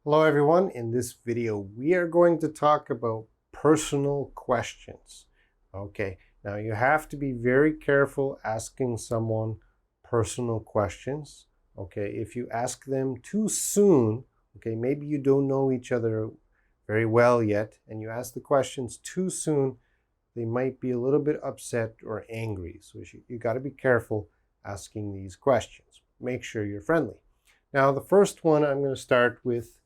Hello everyone, in this video we are going to talk about personal questions. Okay, now you have to be very careful asking someone personal questions. Okay, if you ask them too soon, okay, maybe you don't know each other very well yet and you ask the questions too soon, they might be a little bit upset or angry. So you got to be careful asking these questions. Make sure you're friendly. Now the first one I'm going to start with,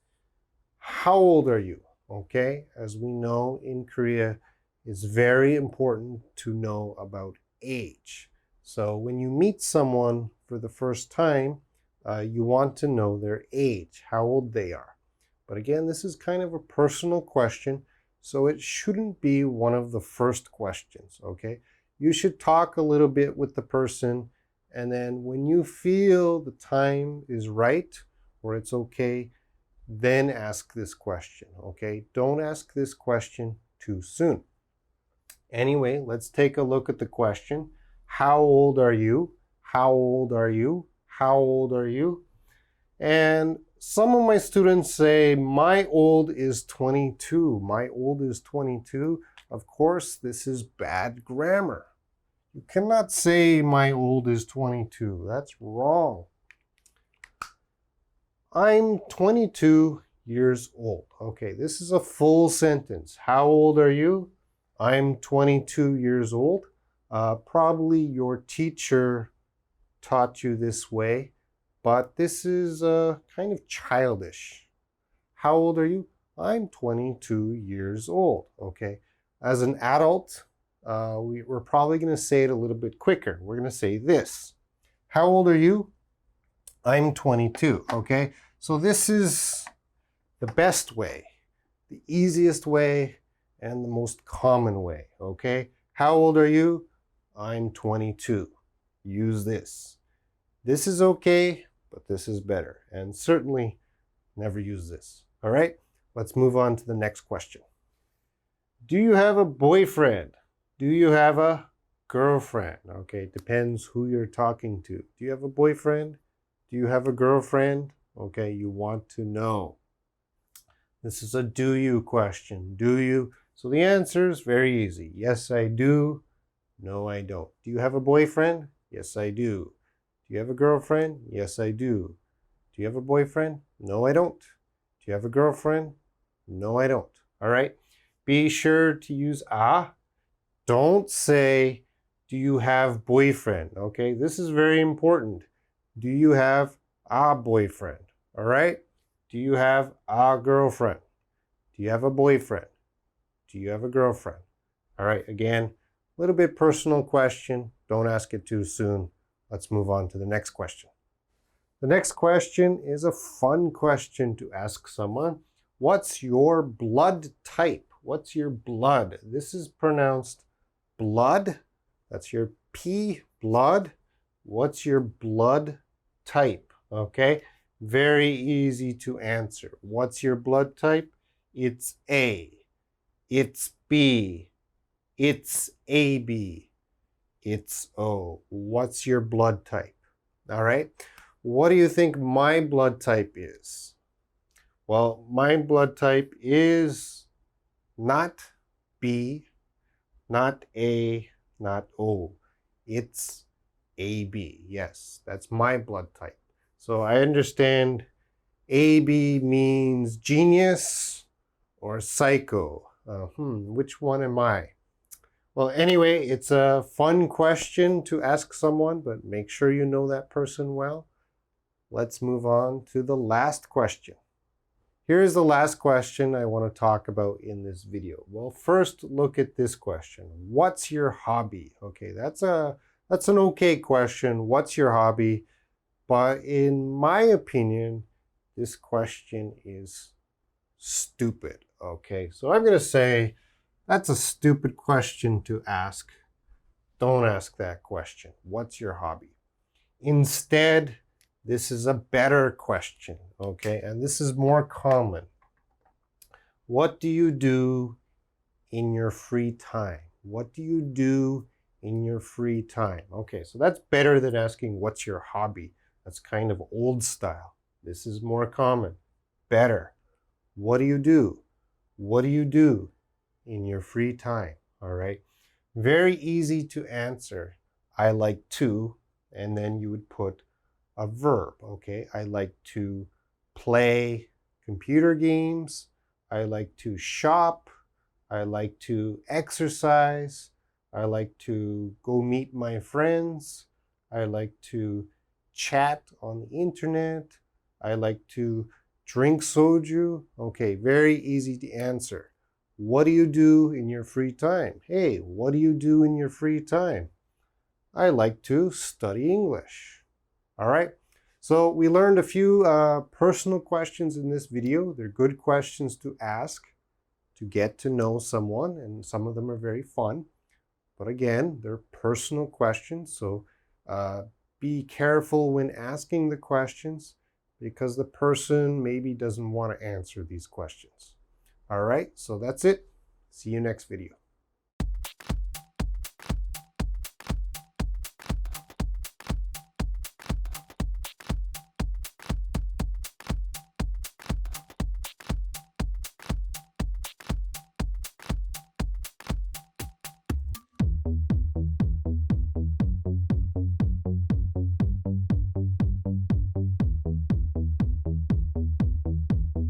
how old are you? Okay, as we know in Korea, it's very important to know about age. So when you meet someone for the first time, you want to know their age, how old they are. But again, this is kind of a personal question, so it shouldn't be one of the first questions, okay? You should talk a little bit with the person, and then when you feel the time is right or it's okay, then ask this question, okay? Don't ask this question too soon. Anyway, let's take a look at the question. How old are you? How old are you? How old are you? And some of my students say, my old is 22. My old is 22. Of course, this is bad grammar. You cannot say my old is 22. That's wrong. I'm 22 years old. Okay, this is a full sentence. How old are you? I'm 22 years old. Probably your teacher taught you this way, but this is kind of childish. How old are you? I'm 22 years old. Okay, as an adult, we're probably going to say it a little bit quicker. We're going to say this. How old are you? I'm 22. Okay, so this is the best way, the easiest way, and the most common way, okay? How old are you? I'm 22. Use this. This is okay, but this is better. And certainly never use this, all right? Let's move on to the next question. Do you have a boyfriend? Do you have a girlfriend? Okay, depends who you're talking to. Do you have a boyfriend? Do you have a girlfriend? Okay, you want to know. This is a do you question. Do you? So the answer is very easy. Yes, I do. No, I don't. Do you have a boyfriend? Yes, I do. Do you have a girlfriend? Yes, I do. Do you have a boyfriend? No, I don't. Do you have a girlfriend? No, I don't. All right. Be sure to use a. Don't say, do you have boyfriend? Okay, this is very important. Do you have a boyfriend? All right. Do you have a girlfriend? Do you have a boyfriend? Do you have a girlfriend? All right, again, a little bit personal question. Don't ask it too soon. Let's move on to the next question. The next question is a fun question to ask someone. What's your blood type? What's your blood? This is pronounced blood. That's your P, blood. What's your blood type? Okay, very easy to answer. What's your blood type? It's A. It's B. It's AB. It's O. What's your blood type? All right. What do you think my blood type is? Well, my blood type is not B, not A, not O. It's AB. Yes, that's my blood type. So I understand AB means genius or psycho. Which one am I? Well, anyway, it's a fun question to ask someone, but make sure you know that person well. Let's move on to the last question. Here's the last question I want to talk about in this video. Well, first look at this question. What's your hobby? Okay, that's an okay question. What's your hobby? But in my opinion, this question is stupid. Okay, so I'm going to say that's a stupid question to ask. Don't ask that question. What's your hobby? Instead, this is a better question, okay? And this is more common. What do you do in your free time? What do you do in your free time? Okay, so that's better than asking what's your hobby. That's kind of old style. This is more common. Better. What do you do? What do you do in your free time? All right. Very easy to answer. I like to, and then you would put a verb. Okay. I like to play computer games. I like to shop. I like to exercise. I like to go meet my friends. I like to chat on the internet. I like to drink soju. Okay, very easy to answer. What do you do in your free time? Hey, what do you do in your free time? I like to study English. All right. So we learned a few personal questions in this video. They're good questions to ask to get to know someone, and some of them are very fun. But again, they're personal questions, so be careful when asking the questions because the person maybe doesn't want to answer these questions. All right, so that's it. See you next video.